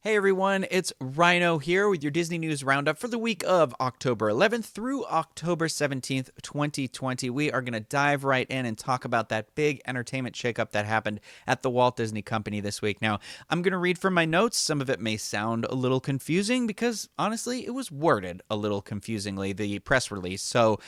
Hey everyone, it's Rhino here with your Disney News Roundup for the week of October 11th through October 17th, 2020. We are going to dive right in and talk about that big entertainment shakeup that happened at the Walt Disney Company this week. Now, I'm going to read from my notes. Some of it may sound a little confusing because honestly, it was worded a little confusingly, the press release. So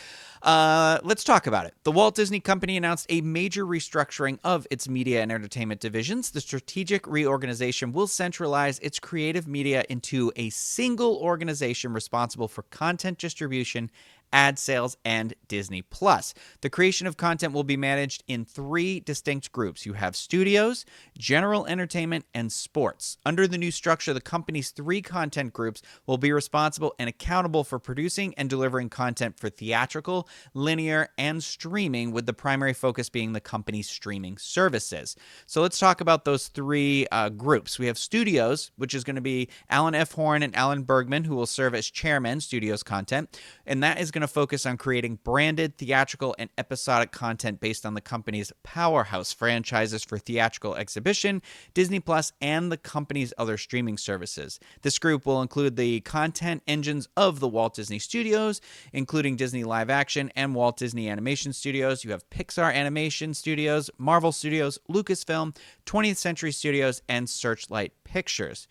let's talk about it. The Walt Disney Company announced a major restructuring of its media and entertainment divisions. The strategic reorganization will centralize its creative media into a single organization responsible for content distribution, ad sales, and Disney Plus. The creation of content will be managed in three distinct groups. You have studios, general entertainment, and sports. Under the new structure, the company's three content groups will be responsible and accountable for producing and delivering content for theatrical, linear, and streaming, with the primary focus being the company's streaming services. So let's talk about those three groups. We have studios, which is going to be Alan F. Horn and Alan Bergman, who will serve as chairmen, studios content, and that is going to focus on creating branded, theatrical, and episodic content based on the company's powerhouse franchises for theatrical exhibition, Disney Plus, and the company's other streaming services. This group will include the content engines of the Walt Disney Studios, including Disney Live Action and Walt Disney Animation Studios. You have Pixar Animation Studios, Marvel Studios, Lucasfilm, 20th Century Studios, and Searchlight Pictures.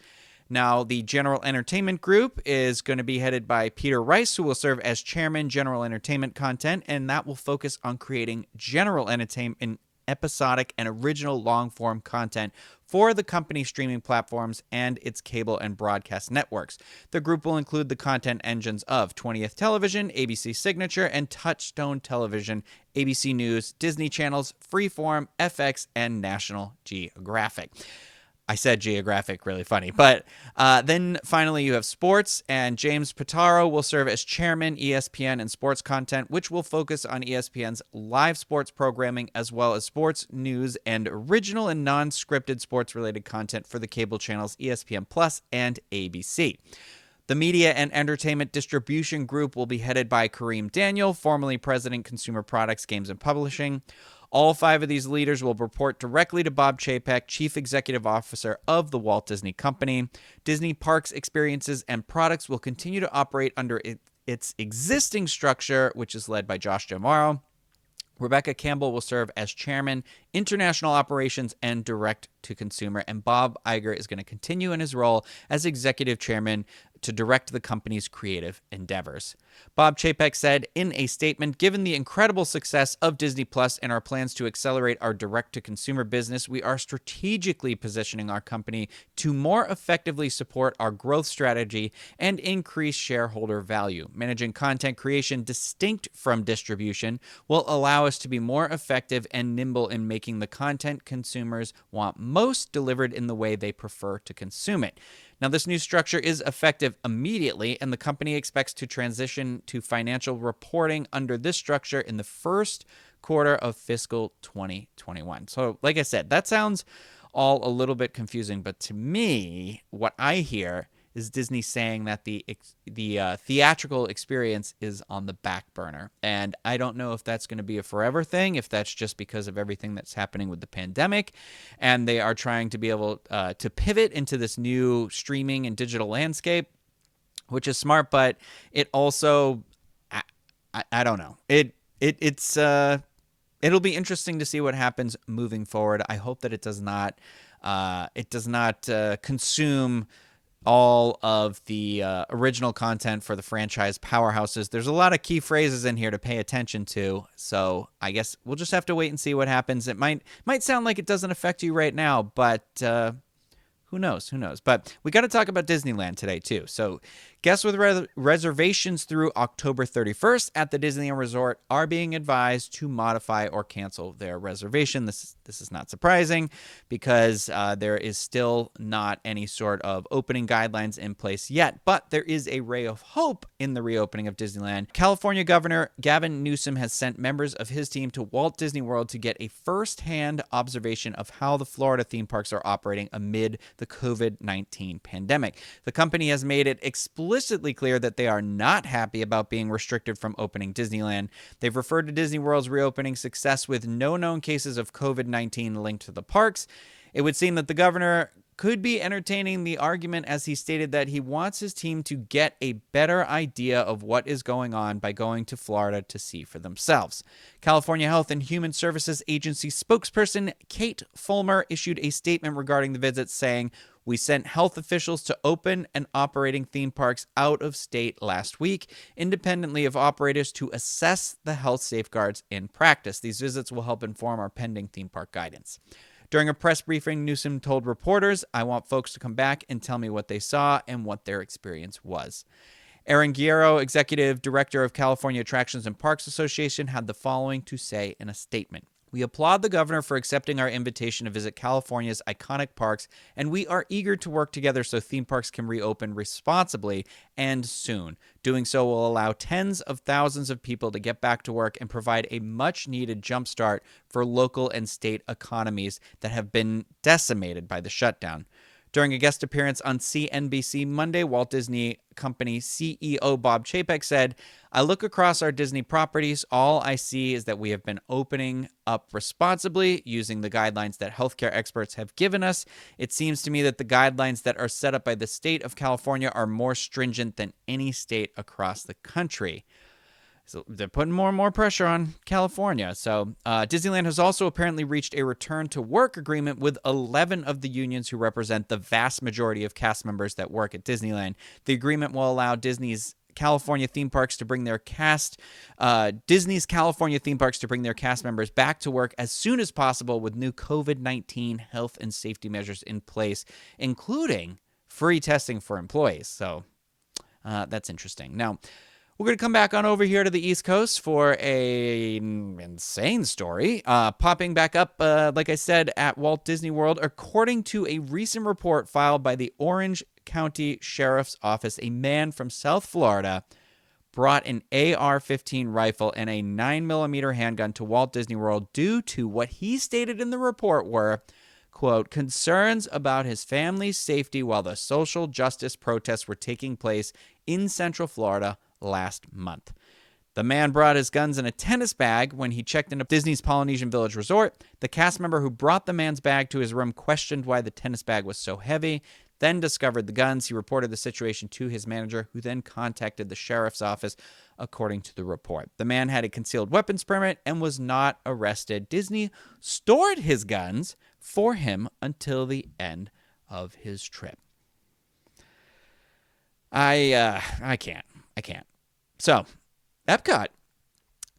Now, the General Entertainment Group is going to be headed by Peter Rice, who will serve as chairman, General Entertainment Content, and that will focus on creating general entertainment, episodic, and original long-form content for the company's streaming platforms and its cable and broadcast networks. The group will include the content engines of 20th Television, ABC Signature, and Touchstone Television, ABC News, Disney Channels, Freeform, FX, and National Geographic. I said geographic, really funny. But then finally you have sports, and James Pitaro will serve as chairman, ESPN and sports content, which will focus on ESPN's live sports programming as well as sports news and original and non-scripted sports-related content for the cable channels ESPN Plus and ABC. The Media and Entertainment Distribution Group will be headed by Kareem Daniel, formerly President, Consumer Products, Games and Publishing. All five of these leaders will report directly to Bob Chapek, Chief Executive Officer of the Walt Disney Company. Disney Parks, Experiences, and Products will continue to operate under its existing structure, which is led by Josh D'Amaro. Rebecca Campbell will serve as chairman, international operations, and direct to consumer. And Bob Iger is going to continue in his role as executive chairman to direct the company's creative endeavors. Bob Chapek said in a statement, "Given the incredible success of Disney Plus and our plans to accelerate our direct-to-consumer business, we are strategically positioning our company to more effectively support our growth strategy and increase shareholder value. Managing content creation distinct from distribution will allow us to be more effective and nimble in making the content consumers want most delivered in the way they prefer to consume it." Now, this new structure is effective immediately, and the company expects to transition to financial reporting under this structure in the first quarter of fiscal 2021. So, like I said, that sounds all a little bit confusing, but to me, what I hear is Disney saying that the theatrical experience is on the back burner. And I don't know if that's going to be a forever thing, if that's just because of everything that's happening with the pandemic, and they are trying to be able to pivot into this new streaming and digital landscape, which is smart, but it also, I don't know. It'll be interesting to see what happens moving forward. I hope that it does not consume all of the original content for the franchise powerhouses. There's a lot of key phrases in here to pay attention to, so I guess we'll just have to wait and see what happens. It might sound like it doesn't affect you right now, but who knows? But we got to talk about Disneyland today, too. So guests with reservations through October 31st at the Disneyland Resort are being advised to modify or cancel their reservation. This is not surprising because there is still not any sort of opening guidelines in place yet, but there is a ray of hope in the reopening of Disneyland. California Governor Gavin Newsom has sent members of his team to Walt Disney World to get a first-hand observation of how the Florida theme parks are operating amid the COVID-19 pandemic. The company has made it explicitly clear that they are not happy about being restricted from opening Disneyland. They've referred to Disney World's reopening success with no known cases of COVID-19 linked to the parks. It would seem that the governor could be entertaining the argument as he stated that he wants his team to get a better idea of what is going on by going to Florida to see for themselves. California Health and Human Services Agency spokesperson Kate Fulmer issued a statement regarding the visit saying, "We sent health officials to open and operating theme parks out of state last week, independently of operators, to assess the health safeguards in practice. These visits will help inform our pending theme park guidance." During a press briefing, Newsom told reporters, "I want folks to come back and tell me what they saw and what their experience was." Aaron Guerrero, executive director of California Attractions and Parks Association, had the following to say in a statement. "We applaud the governor for accepting our invitation to visit California's iconic parks, and we are eager to work together so theme parks can reopen responsibly and soon. Doing so will allow tens of thousands of people to get back to work and provide a much-needed jumpstart for local and state economies that have been decimated by the shutdown." During a guest appearance on CNBC Monday, Walt Disney Company CEO Bob Chapek said, "I look across our Disney properties. All I see is that we have been opening up responsibly using the guidelines that healthcare experts have given us. It seems to me that the guidelines that are set up by the state of California are more stringent than any state across the country." So they're putting more and more pressure on California. So Disneyland has also apparently reached a return to work agreement with 11 of the unions who represent the vast majority of cast members that work at Disneyland. The agreement will allow Disney's California theme parks to bring their cast members back to work as soon as possible with new COVID-19 health and safety measures in place, including free testing for employees. So that's interesting. Now, we're going to come back on over here to the East Coast for an insane story. Popping back up, like I said, at Walt Disney World. According to a recent report filed by the Orange County Sheriff's Office, a man from South Florida brought an AR-15 rifle and a 9mm handgun to Walt Disney World due to what he stated in the report were, quote, "concerns about his family's safety while the social justice protests were taking place in Central Florida last month." The man brought his guns in a tennis bag when he checked into Disney's Polynesian Village Resort. The cast member who brought the man's bag to his room questioned why the tennis bag was so heavy, then discovered the guns. He reported the situation to his manager, who then contacted the sheriff's office, according to the report. The man had a concealed weapons permit and was not arrested. Disney stored his guns for him until the end of his trip. I can't. So, Epcot.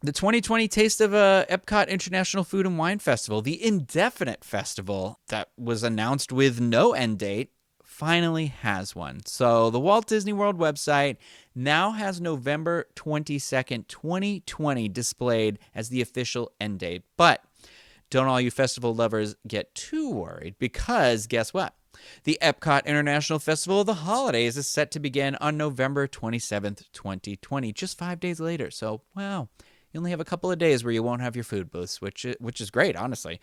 The 2020 Taste of Epcot International Food and Wine Festival, the indefinite festival that was announced with no end date, finally has one. So the Walt Disney World website now has November 22nd, 2020 displayed as the official end date. But don't all you festival lovers get too worried, because guess what? The Epcot International Festival of the Holidays is set to begin on November 27th, 2020, just 5 days later. So, wow, you only have a couple of days where you won't have your food booths, which is great, honestly.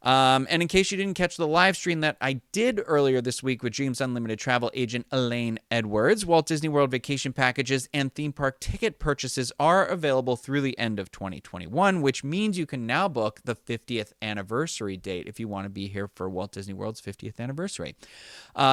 And in case you didn't catch the live stream that I did earlier this week with Dreams Unlimited travel agent Elaine Edwards, Walt Disney World vacation packages and theme park ticket purchases are available through the end of 2021, which means you can now book the 50th anniversary date if you want to be here for Walt Disney World's 50th anniversary.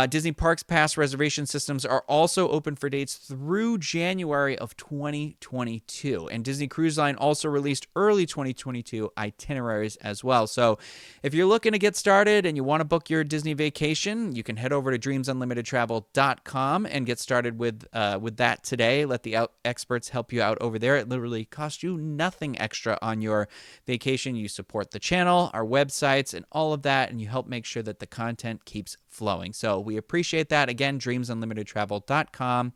Disney Parks Pass reservation systems are also open for dates through January of 2022. And Disney Cruise Line also released early 2022 itineraries as well. So if you're looking to get started and you want to book your Disney vacation, you can head over to dreamsunlimitedtravel.com and get started with that today. Let the experts help you out over there. It literally costs you nothing extra on your vacation. You support the channel, our websites, and all of that, and you help make sure that the content keeps flowing. So we appreciate that. Again, dreamsunlimitedtravel.com.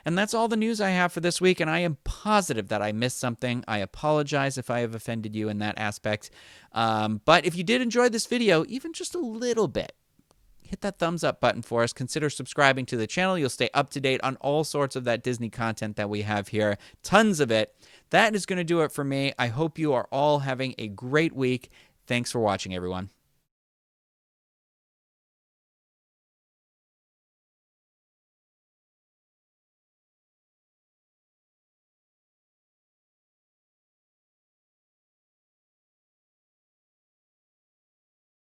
And that's all the news I have for this week, and I am positive that I missed something. I apologize if I have offended you in that aspect. But if you did enjoy this video, even just a little bit, hit that thumbs up button for us. Consider subscribing to the channel. You'll stay up to date on all sorts of that Disney content that we have here. Tons of it. That is going to do it for me. I hope you are all having a great week. Thanks for watching, everyone.